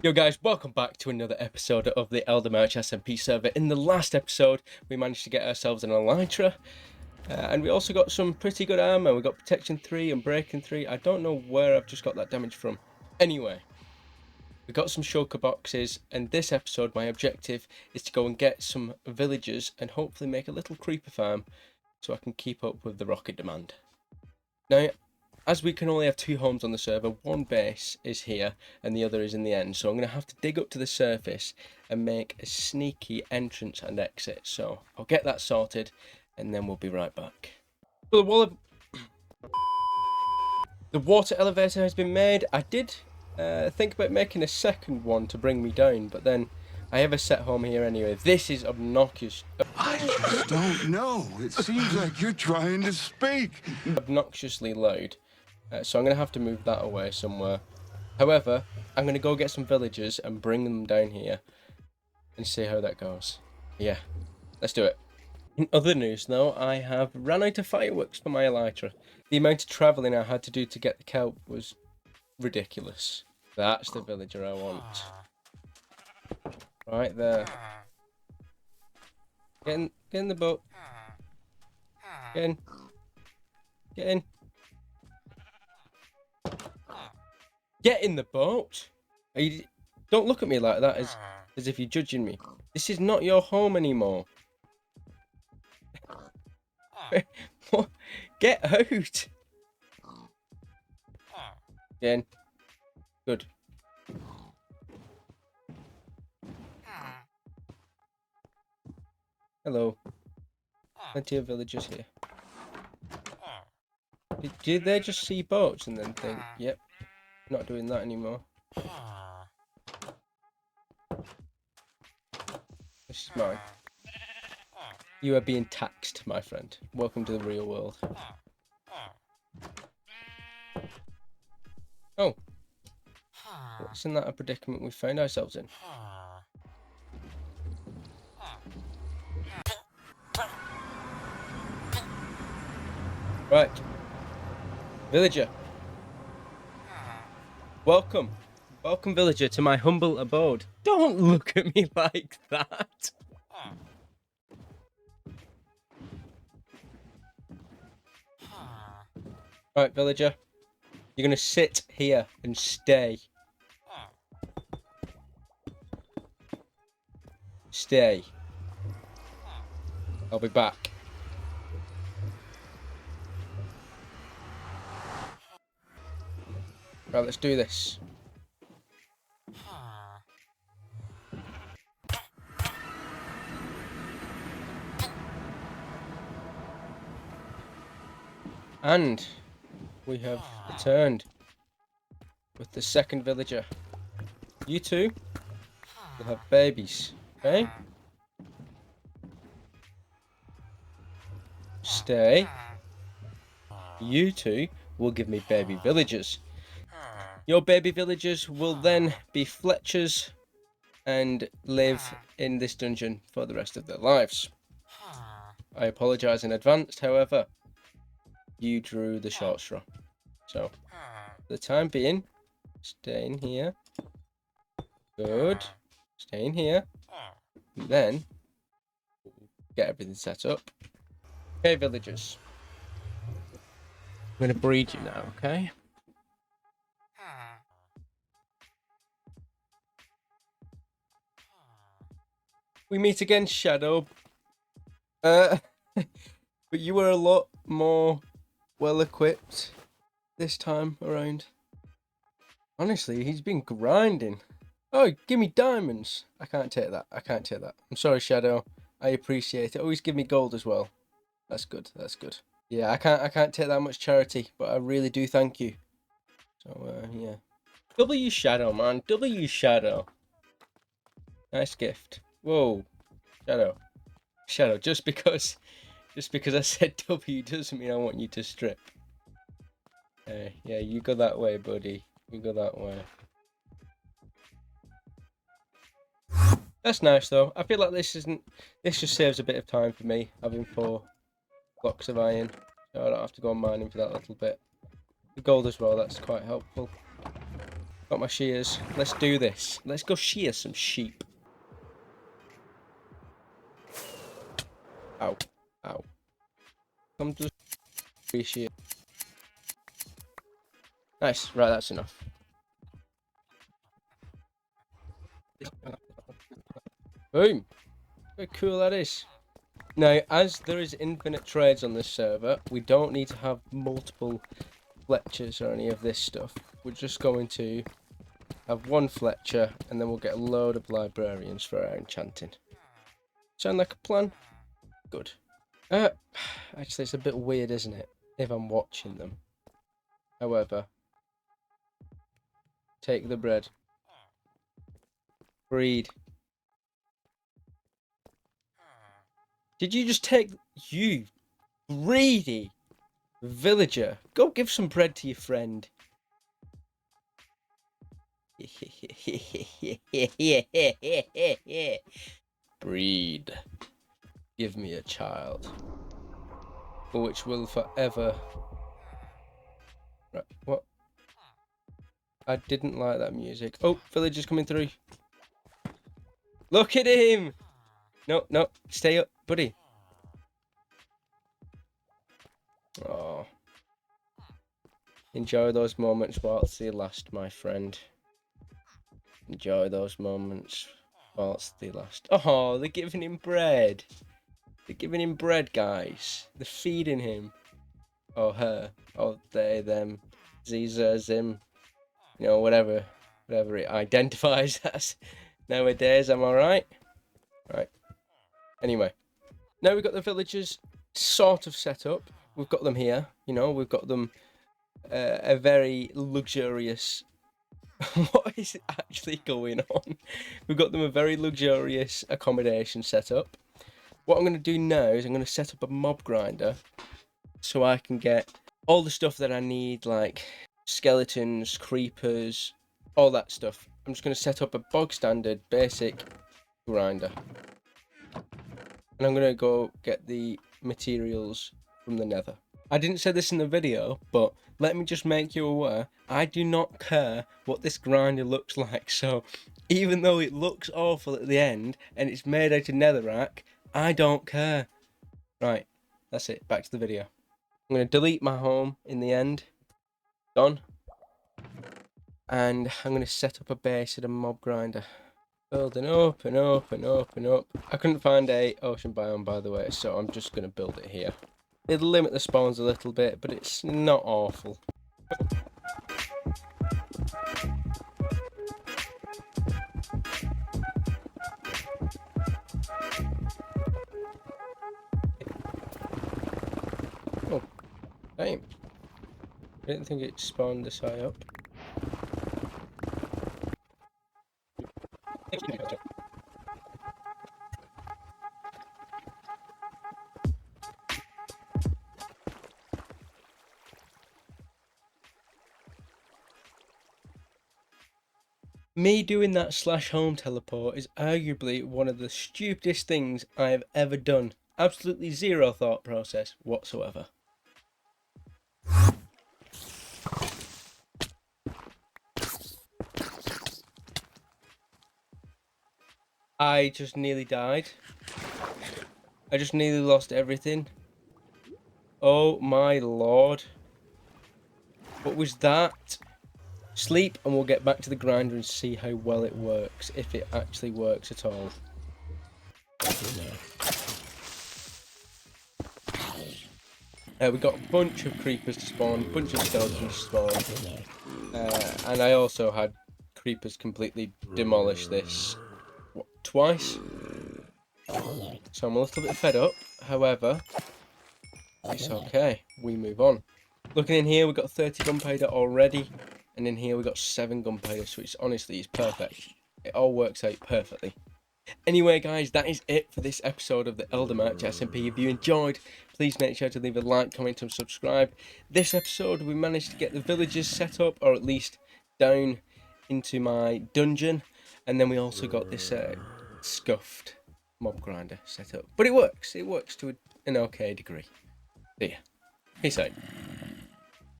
Yo guys, welcome back to another episode of the Eldermarch SMP server. In the last episode, we managed to get ourselves an elytra, and we also got some pretty good armor. We got protection 3 and breaking 3. I don't know where I've just got that damage from. Anyway, we got some shulker boxes, and this episode my objective is to go and get some villagers and hopefully make a little creeper farm so I can keep up with the rocket demand. Now, as we can only have 2 homes on the server, one base is here and the other is in the end. So I'm going to have to dig up to the surface and make a sneaky entrance and exit. So I'll get that sorted and then we'll be right back. So the water elevator has been made. I did think about making a second one to bring me down, but then I have a set home here anyway. This is obnoxious. I just don't know. It seems like you're trying to speak. Obnoxiously loud. So I'm going to have to move that away somewhere. However, I'm going to go get some villagers and bring them down here and see how that goes. Yeah, let's do it. In other news though, I have ran out of fireworks for my elytra. The amount of travelling I had to do to get the kelp was ridiculous. That's the villager I want. Right there. Get in the boat. Get in. Get in. Get in the boat. Don't look at me like that as if you're judging me. This is not your home anymore. Get out. Get in. Good. Hello. Plenty of villagers here. Did they just see boats and then think, yep, not doing that anymore? This is mine. You are being taxed, my friend. Welcome to the real world. Oh. Isn't that a predicament we found ourselves in? Right. Villager. Welcome. Welcome, villager, to my humble abode. Don't look at me like that. Right, villager. You're going to sit here and stay. Stay. I'll be back. Right, let's do this. And we have returned with the second villager. You two will have babies, okay? Stay. You two will give me baby villagers. Your baby villagers will then be Fletchers and live in this dungeon for the rest of their lives. I apologise in advance, however. You drew the short straw. So, for the time being, stay in here. Good. Stay in here. And then, get everything set up. Okay, villagers. I'm going to breed you now, okay? We meet again, Shadow. But you were a lot more well equipped this time around. Honestly, he's been grinding. Oh, give me diamonds. I can't take that. I can't take that. I'm sorry, Shadow. I appreciate it. Always give me gold as well. That's good. That's good. Yeah, I can't take that much charity, but I really do thank you. So yeah. W Shadow, man. W Shadow. Nice gift. Whoa. Shadow. Shadow, just because I said W doesn't mean I want you to strip. Yeah, you go that way, buddy. You go that way. That's nice though. I feel like this just saves a bit of time for me, having 4 blocks of iron. So I don't have to go mining for that little bit. The gold as well, that's quite helpful. Got my shears. Let's do this. Let's go shear some sheep. Ow. Ow. Come to the shear. Nice. Right, that's enough. Boom. Very cool that is. Now, as there is infinite trades on this server, we don't need to have multiple Fletchers or any of this stuff. We're just going to have one Fletcher, and then we'll get a load of librarians for our enchanting. Sound like a plan? Good. Actually, it's a bit weird, isn't it? If I'm watching them. However, take the bread. Breed. Did you just take... You greedy villager. Go give some bread to your friend. Breed. Give me a child. Which will forever... Right, what? I didn't like that music. Oh, villagers coming through. Look at him! No, no, stay up, buddy. Oh. Enjoy those moments whilst they last, my friend. Enjoy those moments whilst they last. Oh, they're giving him bread. They're giving him bread, guys. They're feeding him. Or her. Or they, them. Ziza, Zim. You know, whatever it identifies as nowadays. Am I right? Right. Anyway. Now we've got the villagers sort of set up. We've got them here. You know, we've got them a very luxurious... What is actually going on? We've got them a very luxurious accommodation set up. What I'm going to do now is I'm going to set up a mob grinder so I can get all the stuff that I need, like skeletons, creepers, all that stuff. I'm just going to set up a bog standard basic grinder. And I'm going to go get the materials from the nether. I didn't say this in the video, but let me just make you aware, I do not care what this grinder looks like. So even though it looks awful at the end and it's made out of netherrack, I don't care. Right, that's it. Back to the video. I'm going to delete my home in the end. Done. And I'm going to set up a base at a mob grinder. Building up and up and up and up. I couldn't find a ocean biome, by the way, so I'm just going to build it here. It'll limit the spawns a little bit, but it's not awful. Oh, damn. I didn't think it spawned this high up. Me doing that /home teleport is arguably one of the stupidest things I have ever done. Absolutely zero thought process whatsoever. I just nearly died. I just nearly lost everything. Oh my lord. What was that? Sleep and we'll get back to the grinder and see how well it works, if it actually works at all. We got a bunch of creepers to spawn, a bunch of skeletons to spawn, and I also had creepers completely demolish this, what, twice? So I'm a little bit fed up, however, it's okay, we move on. Looking in here, we've got 30 gunpowder already. And in here we got 7 gunpowder, so it's honestly perfect. It all works out perfectly. Anyway, guys, that is it for this episode of the Eldermarch SMP. If you enjoyed, please make sure to leave a like, comment, and subscribe. This episode, we managed to get the villagers set up, or at least down into my dungeon. And then we also got this scuffed mob grinder set up. But it works. It works to an okay degree. See ya. Peace out.